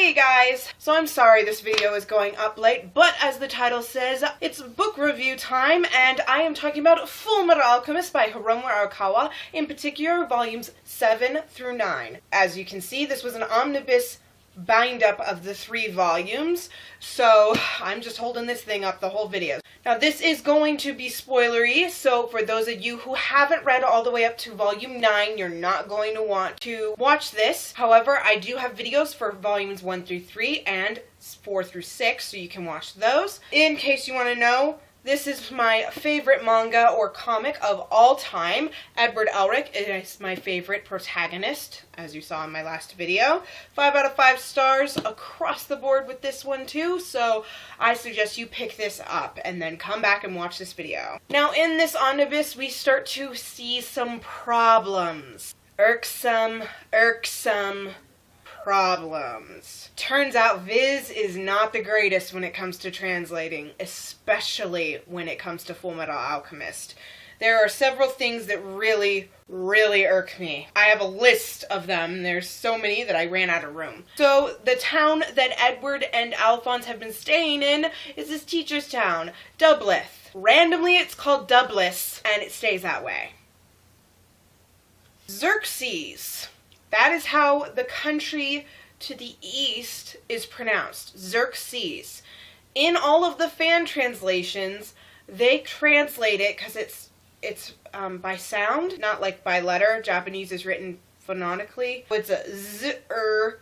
Hey guys! So I'm sorry this video is going up late, but as the title says, it's book review time, and I am talking about Full Metal Alchemist by Hiromu Arakawa, in particular volumes 7 through 9. As you can see, this was an omnibus bind-up of the 3 volumes, so I'm just holding this thing up the whole video. Now this is going to be spoilery, so for those of you who haven't read all the way up to volume 9, you're not going to want to watch this. However, I do have videos for volumes 1 through 3 and 4 through 6, so you can watch those. In case you want to know, this is my favorite manga or comic of all time. Edward Elric is my favorite protagonist, as you saw in my last video. 5 out of 5 stars across the board with this one too, so I suggest you pick this up and then come back and watch this video. Now in this omnibus, we start to see some problems. Irksome problems. Turns out Viz is not the greatest when it comes to translating, especially when it comes to Full Metal Alchemist. There are several things that really irk me. I have a list of them. There's so many that I ran out of room. So the town that Edward and Alphonse have been staying in is this teacher's town, Dublith. Randomly it's called Dublis, and it stays that way. Xerxes. That is how the country to the east is pronounced, Xerxes. In all of the fan translations, they translate it because it's by sound, not like by letter. Japanese is written phonetically. It's a z-er-k-s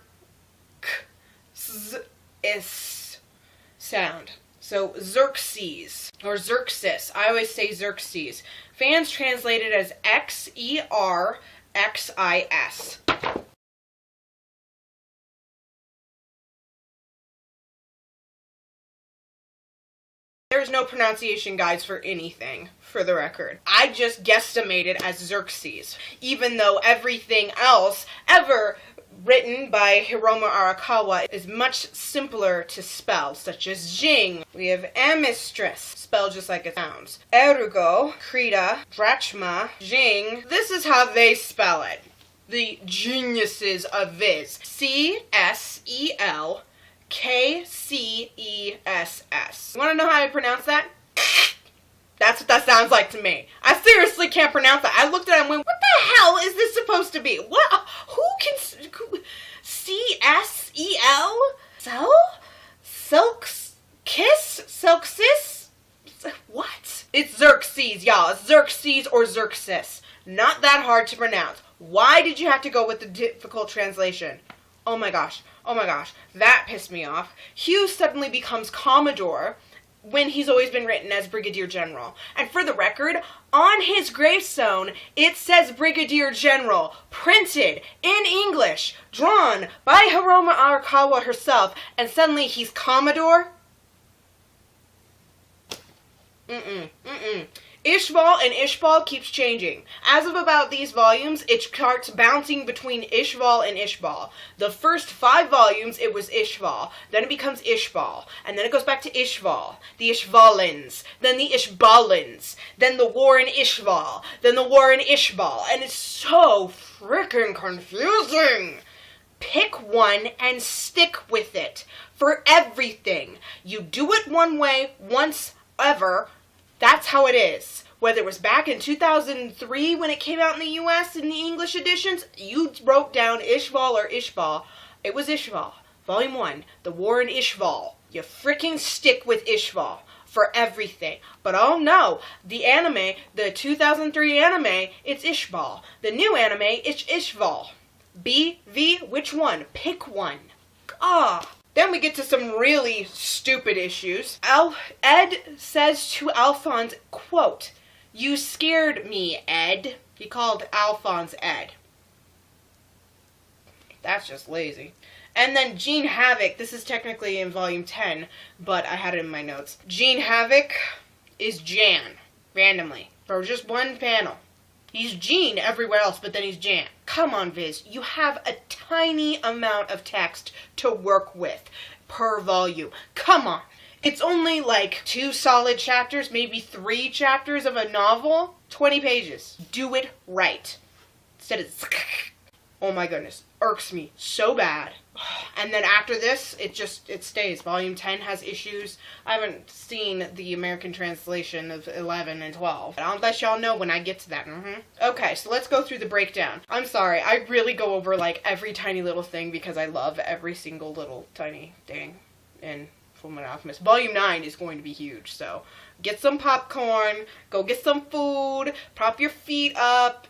sound. So Xerxes, or Xerxes. I always say Xerxes. Fans translate it as X-E-R-X-I-S. There's no pronunciation guides for anything, for the record. I just guesstimate it as Xerxes, even though everything else ever written by Hiromu Arakawa is much simpler to spell, such as Jing. We have Amistress, spelled just like it sounds. Erugo, Krita, Drachma, Jing. This is how they spell it. The geniuses of Viz. C-S-E-L-K-C-E-S-S. You want to know how I pronounce that? That's what that sounds like to me. I seriously can't pronounce that. I looked at it and went, what the hell is this supposed to be? What? Who can... C-S-E-L? Silks? Kiss? Silksis? What? It's Xerxes, y'all. It's Xerxes or Xerxes. Not that hard to pronounce. Why did you have to go with the difficult translation? Oh my gosh. Oh my gosh. That pissed me off. Hugh suddenly becomes Commodore when he's always been written as Brigadier General. And for the record, on his gravestone, it says Brigadier General, printed in English, drawn by Hiromu Arakawa herself, and suddenly he's Commodore? Ishval and Ishbal keeps changing. As of about these volumes, it starts bouncing between Ishval and Ishbal. The first 5 volumes, it was Ishval. Then it becomes Ishbal. And then it goes back to Ishval. The Ishvalins. Then the Ishbalins. Then the war in Ishval. Then the war in Ishbal. And it's so freaking confusing. Pick one and stick with it. For everything. You do it one way, once, ever. That's how it is. Whether it was back in 2003 when it came out in the US in the English editions, you wrote down Ishval or Ishbal. It was Ishval. Volume 1, The War in Ishval. You freaking stick with Ishval for everything. But oh no, the anime, the 2003 anime, it's Ishbal. The new anime, it's Ishval. B, V, which one? Pick one. Ah. Then we get to some really stupid issues. Ed says to Alphonse, quote, "You scared me, Ed." He called Alphonse Ed. That's just lazy. And then Jean Havoc, this is technically in volume 10, but I had it in my notes. Jean Havoc is Jan, randomly, for just one panel. He's Jean everywhere else, but then he's Jan. Come on, Viz. You have a tiny amount of text to work with per volume. Come on. It's only like 2 solid chapters, maybe 3 chapters of a novel. 20 pages. Do it right. Instead of... Oh my goodness. irks me so bad. And then after this, it stays. Volume 10 has issues. I haven't seen the American translation of 11 and 12. I'll let y'all know when I get to that. Okay, so let's go through the breakdown. I'm sorry, I really go over like every tiny little thing because I love every single little tiny thing in Fullmetal Alchemist. Volume 9 is going to be huge, so get some popcorn, go get some food, prop your feet up.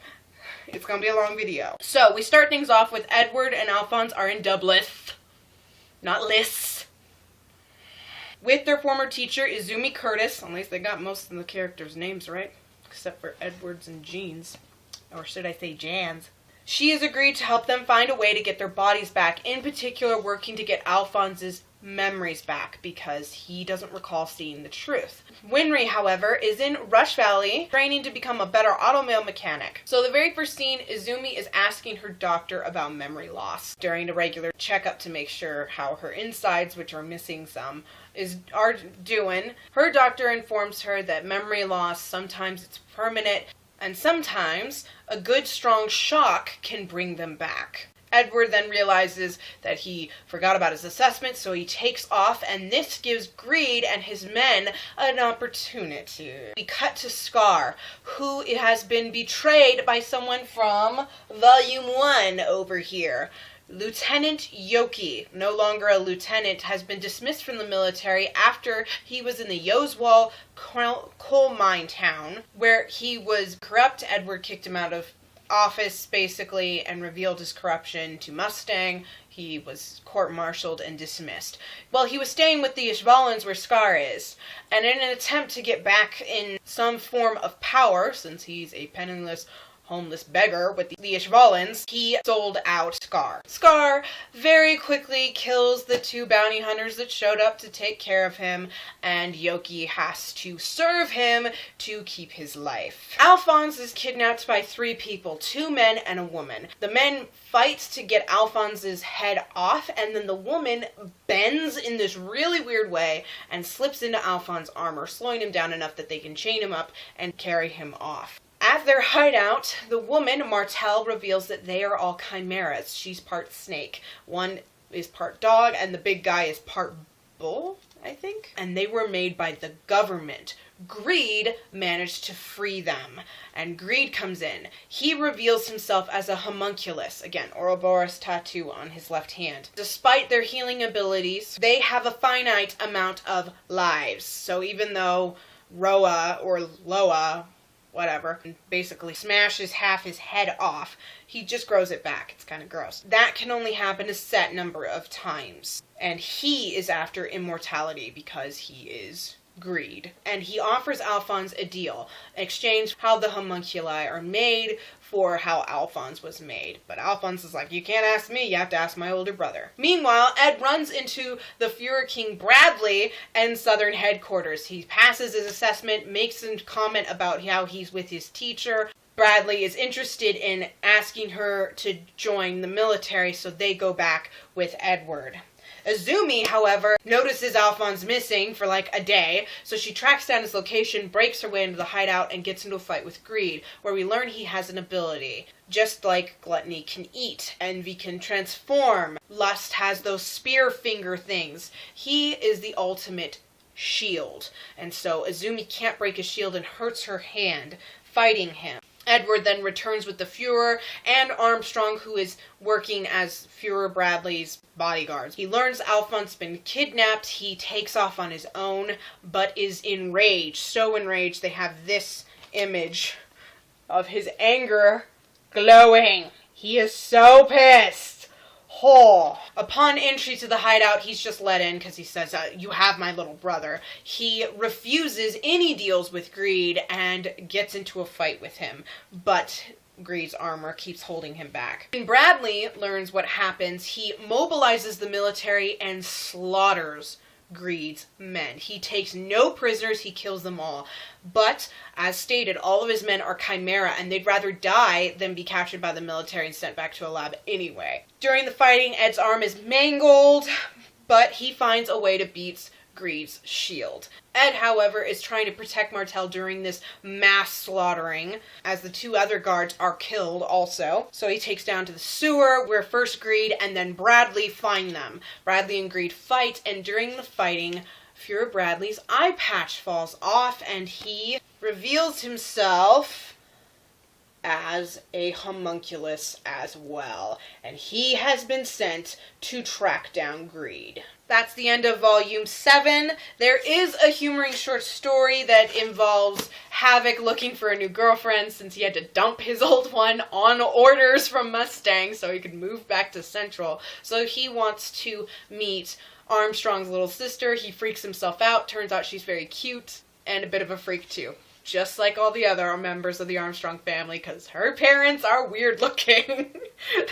It's gonna be a long video. So, we start things off with Edward and Alphonse are in Dublith. Not Liss. With their former teacher, Izumi Curtis. At least they got most of the characters' names right. Except for Edward's and Jean's. Or should I say Jan's. She has agreed to help them find a way to get their bodies back. In particular, working to get Alphonse's memories back because he doesn't recall seeing the truth. Winry, however, is in Rush Valley training to become a better automail mechanic. So the very first scene, Izumi is asking her doctor about memory loss during a regular checkup to make sure how her insides, which are missing some, are doing. Her doctor informs her that memory loss, sometimes it's permanent, and sometimes a good strong shock can bring them back. Edward then realizes that he forgot about his assessment, so he takes off, and this gives Greed and his men an opportunity. We cut to Scar, who has been betrayed by someone from Volume 1 over here. Lieutenant Yoki, no longer a lieutenant, has been dismissed from the military after he was in the Yoswal coal mine town, where he was corrupt. Edward kicked him out of office, basically, and revealed his corruption to Mustang. He was court-martialed and dismissed. Well, he was staying with the Ishvalans where Scar is, and in an attempt to get back in some form of power, since he's a penniless, homeless beggar with the Ishvalans, he sold out Scar. Scar very quickly kills the two bounty hunters that showed up to take care of him, and Yoki has to serve him to keep his life. Alphonse is kidnapped by 3 people, 2 men and a woman. The men fight to get Alphonse's head off, and then the woman bends in this really weird way and slips into Alphonse's armor, slowing him down enough that they can chain him up and carry him off. At their hideout, the woman, Martel, reveals that they are all chimeras. She's part snake. One is part dog, and the big guy is part bull, I think. And they were made by the government. Greed managed to free them, and Greed comes in. He reveals himself as a homunculus. Again, Ouroboros tattoo on his left hand. Despite their healing abilities, they have a finite amount of lives. So even though Roa, or Loa, whatever, basically smashes half his head off, he just grows it back. It's kind of gross. That can only happen a set number of times. And he is after immortality because he is Greed. And he offers Alphonse a deal, in exchange how the homunculi are made for how Alphonse was made. But Alphonse is like, you can't ask me, you have to ask my older brother. Meanwhile, Ed runs into the Fuhrer King Bradley and Southern headquarters. He passes his assessment, makes a comment about how he's with his teacher. Bradley is interested in asking her to join the military, so they go back with Edward. Izumi, however, notices Alphonse missing for like a day, so she tracks down his location, breaks her way into the hideout, and gets into a fight with Greed, where we learn he has an ability. Just like Gluttony can eat, Envy can transform, Lust has those spear finger things. He is the ultimate shield, and so Izumi can't break his shield and hurts her hand fighting him. Edward then returns with the Fuhrer and Armstrong, who is working as Fuhrer Bradley's bodyguards. He learns Alphonse has been kidnapped. He takes off on his own, but is enraged. So enraged, they have this image of his anger glowing. He is so pissed. Oh. Upon entry to the hideout, he's just let in because he says, you have my little brother. He refuses any deals with Greed and gets into a fight with him, but Greed's armor keeps holding him back. When Bradley learns what happens, he mobilizes the military and slaughters Greed's men. He takes no prisoners, he kills them all. But, as stated, all of his men are chimera, and they'd rather die than be captured by the military and sent back to a lab anyway. During the fighting, Ed's arm is mangled, but he finds a way to beat Greed's shield. Ed, however, is trying to protect Martel during this mass slaughtering, as the 2 other guards are killed also. So he takes down to the sewer, where first Greed and then Bradley find them. Bradley and Greed fight, and during the fighting, Fuhrer Bradley's eye patch falls off, and he reveals himself as a homunculus as well. And he has been sent to track down Greed. That's the end of Volume 7. There is a humoring short story that involves Havoc looking for a new girlfriend since he had to dump his old one on orders from Mustang so he could move back to Central. So he wants to meet Armstrong's little sister. He freaks himself out. Turns out she's very cute and a bit of a freak too. Just like all the other members of the Armstrong family, because her parents are weird looking.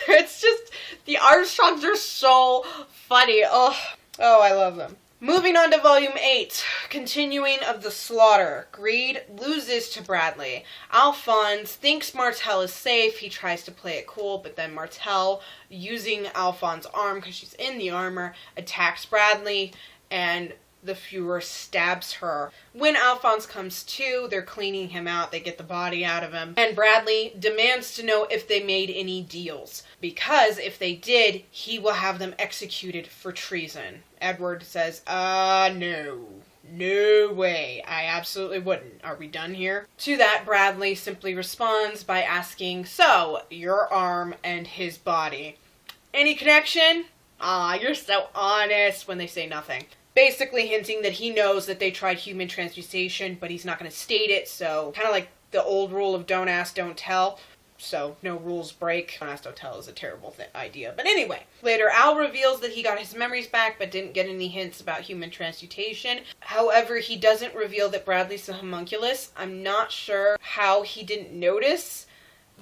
It's just, the Armstrongs are so funny. Oh, I love them. Moving on to Volume 8, continuing of the slaughter. Greed loses to Bradley. Alphonse thinks Martel is safe. He tries to play it cool, but then Martel, using Alphonse's arm, because she's in the armor, attacks Bradley, and the Fuhrer stabs her. When Alphonse comes to, they're cleaning him out. They get the body out of him. And Bradley demands to know if they made any deals, because if they did, he will have them executed for treason. Edward says, no. No way. I absolutely wouldn't. Are we done here? To that, Bradley simply responds by asking, so, your arm and his body. Any connection? You're so honest, when they say nothing. Basically hinting that he knows that they tried human transmutation, but he's not going to state it, so kind of like the old rule of don't ask, don't tell. So no rules break. Don't ask, don't tell is a terrible idea. But anyway, later Al reveals that he got his memories back, but didn't get any hints about human transmutation. However, he doesn't reveal that Bradley's a homunculus. I'm not sure how he didn't notice,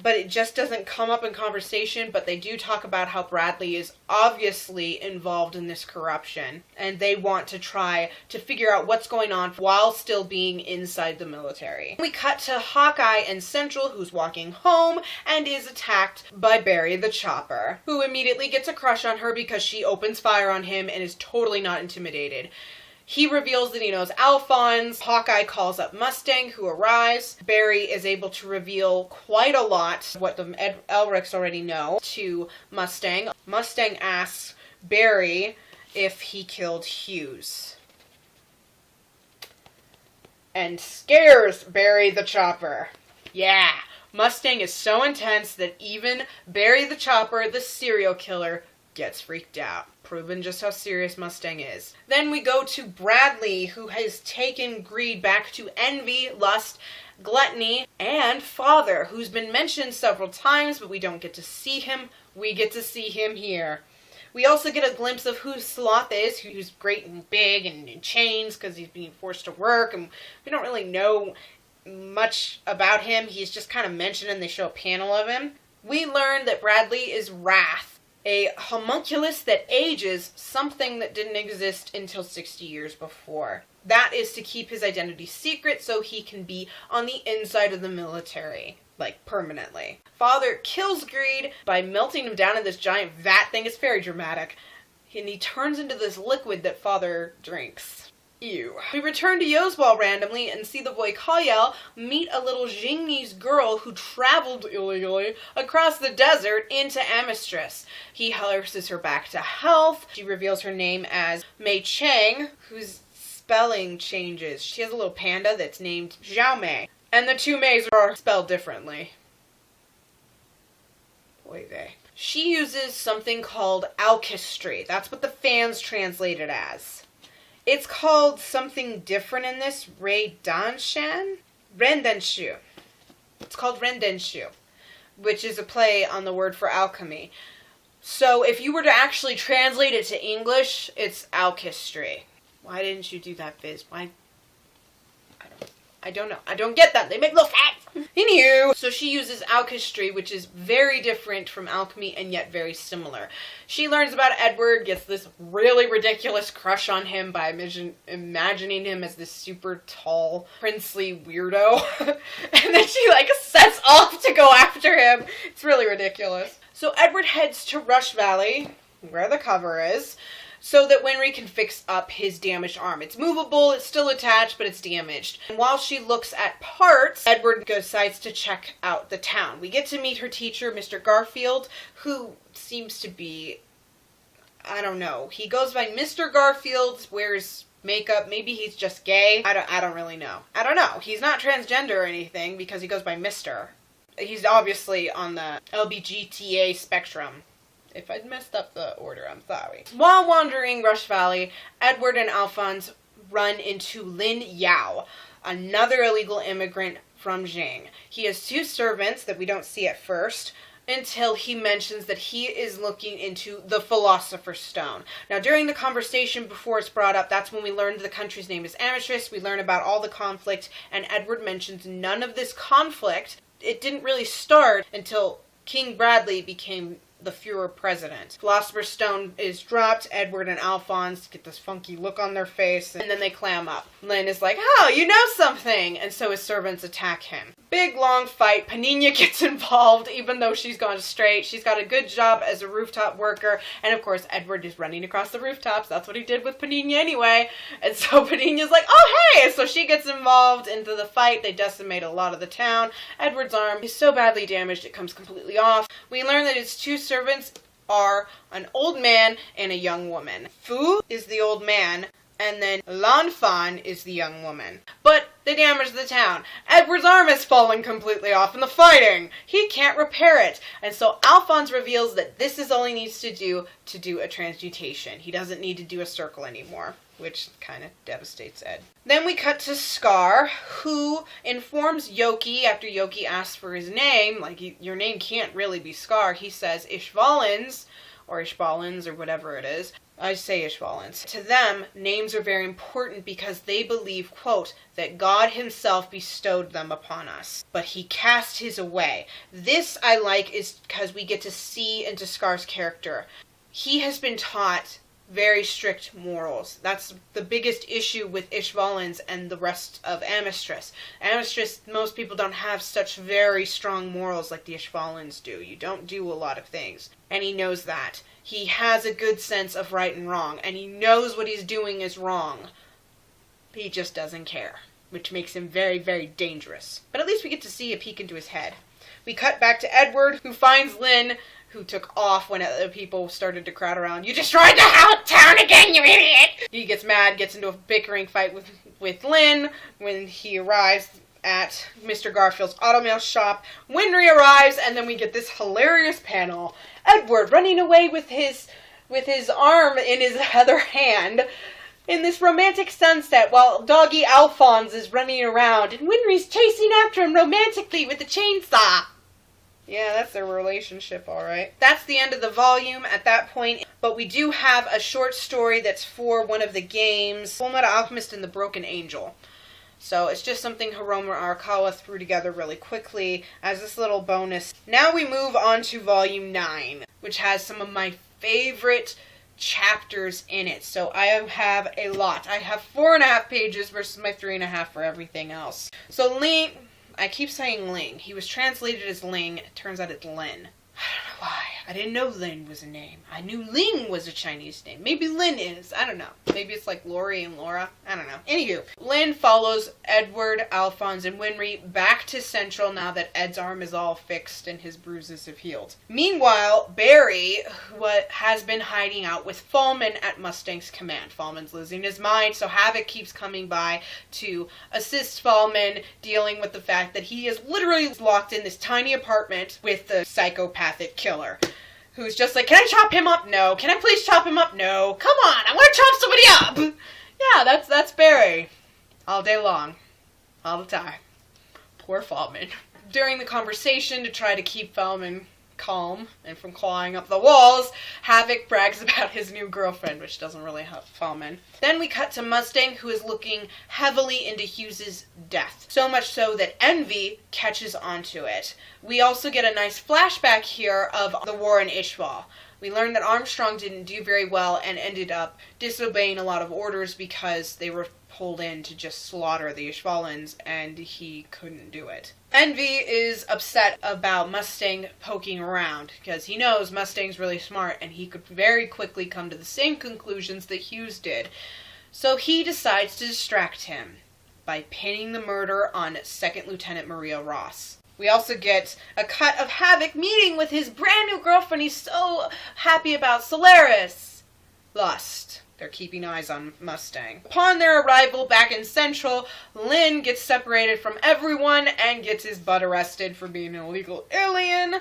but it just doesn't come up in conversation. But they do talk about how Bradley is obviously involved in this corruption, and they want to try to figure out what's going on while still being inside the military. We cut to Hawkeye and Central, who's walking home and is attacked by Barry the Chopper, who immediately gets a crush on her because she opens fire on him and is totally not intimidated. He reveals that he knows Alphonse. Hawkeye calls up Mustang, who arrives. Barry is able to reveal quite a lot of what the Elrics already know to Mustang. Mustang asks Barry if he killed Hughes, and scares Barry the Chopper. Yeah, Mustang is so intense that even Barry the Chopper, the serial killer, gets freaked out. Proving just how serious Mustang is. Then we go to Bradley, who has taken Greed back to envy, lust, gluttony, and father, who's been mentioned several times, but we don't get to see him. We get to see him here. We also get a glimpse of who Sloth is, who's great and big and in chains because he's being forced to work, and we don't really know much about him. He's just kind of mentioned and they show a panel of him. We learn that Bradley is Wrath, a homunculus that ages, something that didn't exist until 60 years before. That is to keep his identity secret so he can be on the inside of the military, like permanently. Father kills Greed by melting him down in this giant vat thing. It's very dramatic. And he turns into this liquid that Father drinks. Ew. We return to Yoswal randomly and see the boy Kayel meet a little Jingese girl who traveled illegally across the desert into Amistris. He nurses her back to health. She reveals her name as Mei Chang, whose spelling changes. She has a little panda that's named Xiao Mei, and the two Meis are spelled differently. Boy, they. She uses something called alchemy. That's what the fans translate it as. It's called something different in this, Rendenshu. It's called Rendenshu, which is a play on the word for alchemy. So if you were to actually translate it to English, it's alchemy. Why didn't you do that, Viz? Why? I don't know. I don't get that. They make no sense. Anywho, so she uses alchemy, which is very different from alchemy and yet very similar. She learns about Edward, gets this really ridiculous crush on him by imagining him as this super tall, princely weirdo. And then she sets off to go after him. It's really ridiculous. So Edward heads to Rush Valley, where the cover is, so that Winry can fix up his damaged arm. It's movable, it's still attached, but it's damaged. And while she looks at parts, Edward decides to check out the town. We get to meet her teacher, Mr. Garfield, who seems to be, I don't know. He goes by Mr. Garfield, wears makeup. Maybe he's just gay. I don't really know. I don't know. He's not transgender or anything because he goes by Mr. He's obviously on the LBGTA spectrum. If I'd messed up the order, I'm sorry. While wandering Rush Valley, Edward and Alphonse run into Lin Yao, another illegal immigrant from Jing. He has 2 servants that we don't see at first, until he mentions that he is looking into the Philosopher's Stone. Now, during the conversation before it's brought up, that's when we learned the country's name is Amistris. We learn about all the conflict, and Edward mentions none of this conflict. It didn't really start until King Bradley became the Fuhrer president. Philosopher's Stone is dropped. Edward and Alphonse get this funky look on their face, and then they clam up. Lynn is like, oh, you know something! And so his servants attack him. Big, long fight. Panina gets involved, even though she's gone straight. She's got a good job as a rooftop worker, and of course, Edward is running across the rooftops. That's what he did with Panina anyway. And so Panina's like, oh, hey! So she gets involved into the fight. They decimate a lot of the town. Edward's arm is so badly damaged, it comes completely off. We learn that his 2 servants are an old man and a young woman. Fu is the old man, and then Lan Fan is the young woman. But they damage the town. Edward's arm has fallen completely off in the fighting. He can't repair it. And so Alphonse reveals that this is all he needs to do a transmutation. He doesn't need to do a circle anymore, which kind of devastates Ed. Then we cut to Scar, who informs Yoki, after Yoki asks for his name, like, your name can't really be Scar. He says Ishvalens, or Ishbalans, or whatever it is. I say Ishvalens. To them, names are very important because they believe, quote, that God himself bestowed them upon us, but he cast his away. This I like is because we get to see into Scar's character. He has been taught very strict morals. That's the biggest issue with Ishvalens and the rest of Amistris. Amistris, most people don't have such very strong morals like the Ishvalens do. You don't do a lot of things. And he knows that. He has a good sense of right and wrong, and he knows what he's doing is wrong. He just doesn't care, which makes him very, very dangerous. But at least we get to see a peek into his head. We cut back to Edward, who finds Lynn, who took off when other people started to crowd around. You destroyed the town again, you idiot! He gets mad, gets into a bickering fight with Lynn. When he arrives at Mr. Garfield's automail shop, Winry arrives, and then we get this hilarious panel. Edward running away with his arm in his other hand in this romantic sunset while doggy Alphonse is running around, and Winry's chasing after him romantically with a chainsaw. Yeah, that's their relationship, alright. That's the end of the volume at that point, but we do have a short story that's for one of the games, Fullmetal Alchemist and the Broken Angel. So it's just something Hiromu Arakawa threw together really quickly as this little bonus. Now we move on to volume 9, which has some of my favorite chapters in it. So I have a lot. I have 4.5 pages versus my 3.5 for everything else. So Ling, I keep saying Ling. He was translated as Ling. It turns out it's Lin. I don't know why. I didn't know Lin was a name. I knew Ling was a Chinese name. Maybe Lin is. I don't know. Maybe it's like Lori and Laura. I don't know. Anywho, Lin follows Edward, Alphonse, and Winry back to Central now that Ed's arm is all fixed and his bruises have healed. Meanwhile, Barry, who has been hiding out with Fallman at Mustang's command. Fallman's losing his mind, so Havoc keeps coming by to assist Fallman dealing with the fact that he is literally locked in this tiny apartment with the psychopathic killer. Who's just like, can I chop him up? No. Can I please chop him up? No. Come on, I want to chop somebody up! Yeah, that's Barry. All day long. All the time. Poor Fallman. During the conversation, to try to keep Fallman calm and from clawing up the walls, Havoc brags about his new girlfriend, which doesn't really help Fallman. Then we cut to Mustang, who is looking heavily into Hughes's death. So much so that Envy catches onto it. We also get a nice flashback here of the war in Ishval. We learn that Armstrong didn't do very well and ended up disobeying a lot of orders because they were pulled in to just slaughter the Ishvalans, and he couldn't do it. Envy is upset about Mustang poking around because he knows Mustang's really smart and he could very quickly come to the same conclusions that Hughes did. So he decides to distract him by pinning the murder on Second Lieutenant Maria Ross. We also get a cut of Havoc meeting with his brand new girlfriend he's so happy about, Solaris. Lust. They're keeping eyes on Mustang. Upon their arrival back in Central, Lynn gets separated from everyone and gets his butt arrested for being an illegal alien.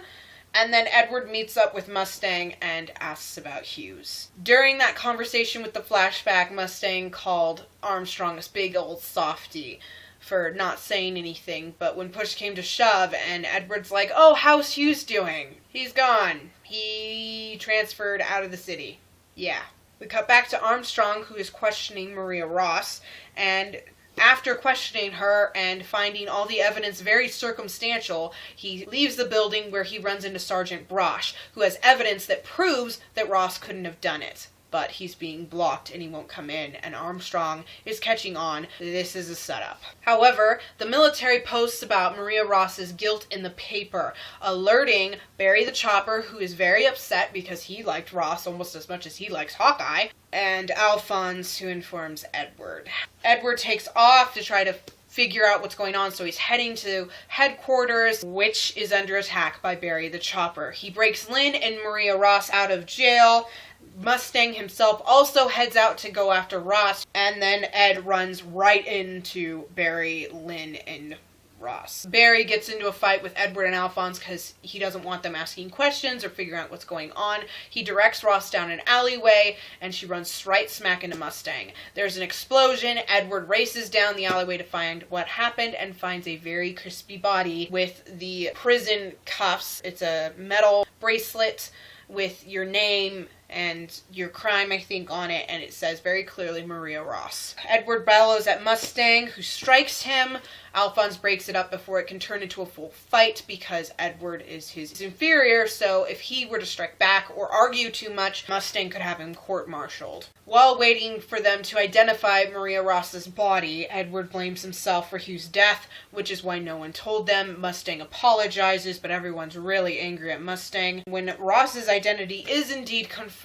And then Edward meets up with Mustang and asks about Hughes. During that conversation with the flashback, Mustang called Armstrong a big old softy for not saying anything, but when push came to shove and Edward's like, "Oh, how's Hughes doing?" He's gone. He transferred out of the city. Yeah. We cut back to Armstrong, who is questioning Maria Ross, and after questioning her and finding all the evidence very circumstantial, he leaves the building where he runs into Sergeant Brosh, who has evidence that proves that Ross couldn't have done it. But he's being blocked and he won't come in, and Armstrong is catching on. This is a setup. However, the military posts about Maria Ross's guilt in the paper, alerting Barry the Chopper, who is very upset because he liked Ross almost as much as he likes Hawkeye, and Alphonse, who informs Edward. Edward takes off to try to figure out what's going on, so he's heading to headquarters, which is under attack by Barry the Chopper. He breaks Lynn and Maria Ross out of jail. Mustang himself also heads out to go after Ross, and then Ed runs right into Barry, Lynn, and Ross. Barry gets into a fight with Edward and Alphonse because he doesn't want them asking questions or figuring out what's going on. He directs Ross down an alleyway, and she runs right smack into Mustang. There's an explosion. Edward races down the alleyway to find what happened and finds a very crispy body with the prison cuffs. It's a metal bracelet with your name and your crime, I think, on it, and it says very clearly Maria Ross. Edward bellows at Mustang, who strikes him. Alphonse breaks it up before it can turn into a full fight because Edward is his inferior, so if he were to strike back or argue too much, Mustang could have him court-martialed. While waiting for them to identify Maria Ross's body, Edward blames himself for Hugh's death, which is why no one told them. Mustang apologizes, but everyone's really angry at Mustang. When Ross's identity is indeed confirmed,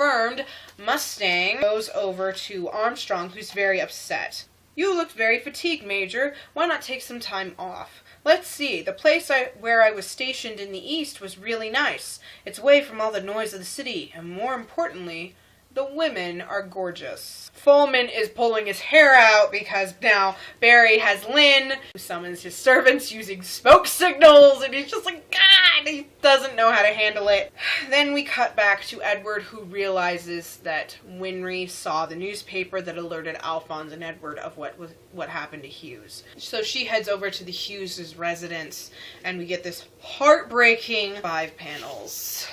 Mustang goes over to Armstrong, who's very upset. "You looked very fatigued, Major. Why not take some time off? Let's see, the place where I was stationed in the east was really nice. It's away from all the noise of the city, and more importantly, the women are gorgeous." Fulman is pulling his hair out because now Barry has Lynn, who summons his servants using smoke signals, and he's just like, God, he doesn't know how to handle it. Then we cut back to Edward, who realizes that Winry saw the newspaper that alerted Alphonse and Edward of what happened to Hughes. So she heads over to the Hughes' residence, and we get this heartbreaking 5 panels.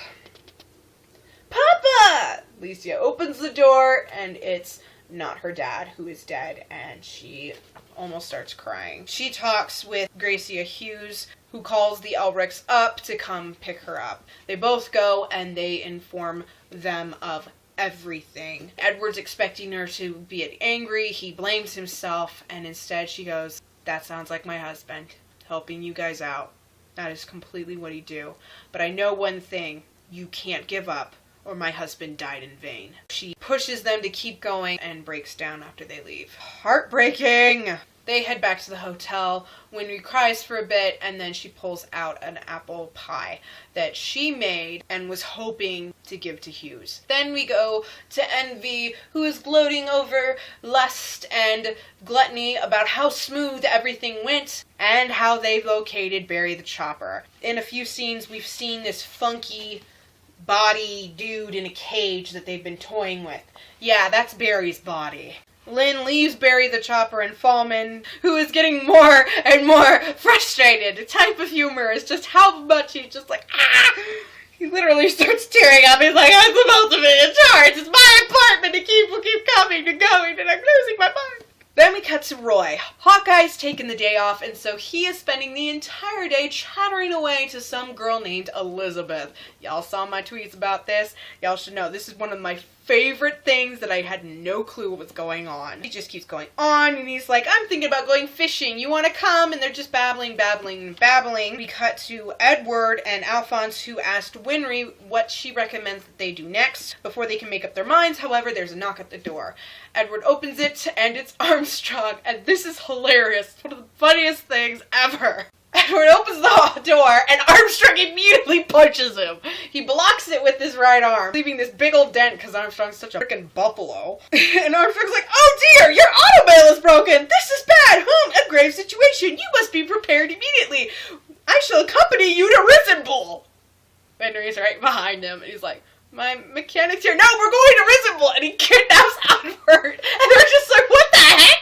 Papa! Alicia opens the door, and it's not her dad, who is dead, and she almost starts crying. She talks with Gracia Hughes, who calls the Elrics up to come pick her up. They both go, and they inform them of everything. Edward's expecting her to be angry. He blames himself, and instead she goes, "That sounds like my husband, helping you guys out. That is completely what he'd do. But I know one thing, you can't give up, or my husband died in vain." She pushes them to keep going and breaks down after they leave. Heartbreaking! They head back to the hotel. Winry cries for a bit, and then she pulls out an apple pie that she made and was hoping to give to Hughes. Then we go to Envy, who is gloating over lust and gluttony about how smooth everything went and how they've located Barry the Chopper. In a few scenes, we've seen this funky body dude in a cage that they've been toying with. Yeah, that's Barry's body. Lynn leaves Barry the Chopper and Fulman, who is getting more and more frustrated. The type of humor is just how much he's just like, ah! He literally starts tearing up. He's like, I'm supposed to be in charge. It's my apartment and people keep coming and going and I'm losing my mind. Then we cut to Roy. Hawkeye's taken the day off, and so he is spending the entire day chattering away to some girl named Elizabeth. Y'all saw my tweets about this. Y'all should know this is one of my favorite things that I had no clue what was going on. He just keeps going on, and he's like, I'm thinking about going fishing. You want to come? And they're just babbling. We cut to Edward and Alphonse, who asked Winry what she recommends that they do next before they can make up their minds. However, there's a knock at the door. Edward opens it, and it's Armstrong, and this is hilarious. It's one of the funniest things ever. Edward opens the door, and Armstrong immediately punches him. He blocks it with his right arm, leaving this big old dent because Armstrong's such a freaking buffalo. And Armstrong's like, oh dear, your automail is broken. This is bad. A grave situation. You must be prepared immediately. I shall accompany you to Risen Bull. Henry's right behind him, and he's like, my mechanic's here. No, we're going to Risen Bull. And he kidnaps Edward. And they're just like, what the heck?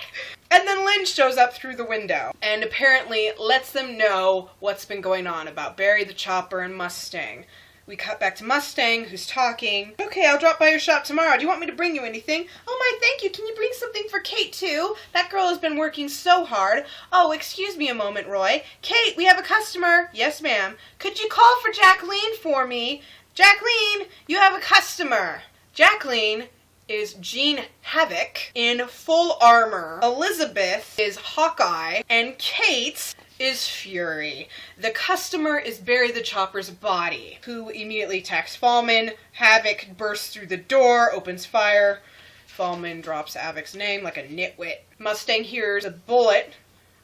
And then Lynn shows up through the window and apparently lets them know what's been going on about Barry the Chopper and Mustang. We cut back to Mustang, who's talking. Okay, I'll drop by your shop tomorrow. Do you want me to bring you anything? Oh my, thank you. Can you bring something for Kate too? That girl has been working so hard. Oh, excuse me a moment, Roy. Kate, we have a customer. Yes, ma'am. Could you call for Jacqueline for me? Jacqueline, you have a customer. Jacqueline is Jean Havoc in full armor. Elizabeth is Hawkeye, and Kate is Fury. The customer is Barry the Chopper's body, who immediately attacks Fallman. Havoc bursts through the door, opens fire. Fallman drops Havoc's name like a nitwit. Mustang hears a bullet.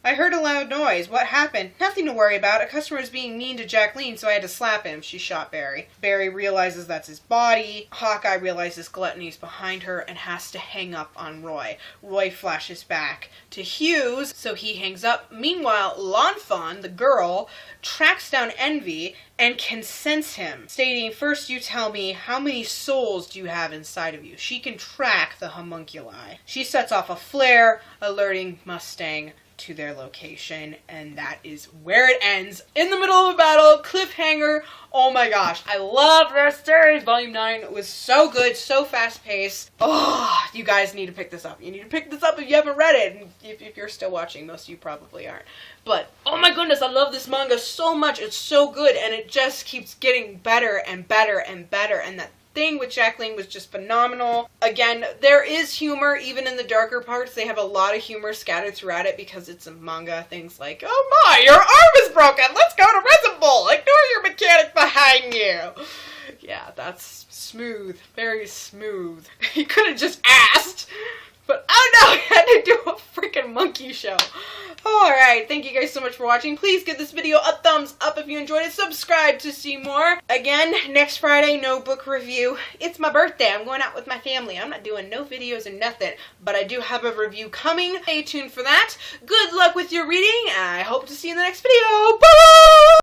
I heard a loud noise. What happened? Nothing to worry about. A customer was being mean to Jacqueline, so I had to slap him. She shot Barry. Barry realizes that's his body. Hawkeye realizes Gluttony's behind her and has to hang up on Roy. Roy flashes back to Hughes, so he hangs up. Meanwhile, L'Enfant, the girl, tracks down Envy and can sense him, stating, first you tell me, how many souls do you have inside of you? She can track the homunculi. She sets off a flare, alerting Mustang to their location, and that is where it ends. In the middle of a battle, cliffhanger. Oh my gosh, I love this series. Volume 9 was so good, so fast-paced. Oh, you guys need to pick this up. You need to pick this up if you haven't read it. And if you're still watching, most of you probably aren't. But, oh my goodness, I love this manga so much. It's so good, and it just keeps getting better and better and better, and that thing with Jacqueline was just phenomenal. Again, there is humor even in the darker parts. They have a lot of humor scattered throughout it because it's a manga. Things like, oh my, your arm is broken. Let's go to Risen Bull. Ignore your mechanic behind you. Yeah, that's smooth. Very smooth. He could have just asked. But I don't know, I had to do a freaking monkey show. Alright, thank you guys so much for watching. Please give this video a thumbs up if you enjoyed it. Subscribe to see more. Again, next Friday, no book review. It's my birthday. I'm going out with my family. I'm not doing no videos or nothing. But I do have a review coming. Stay tuned for that. Good luck with your reading. I hope to see you in the next video. Bye!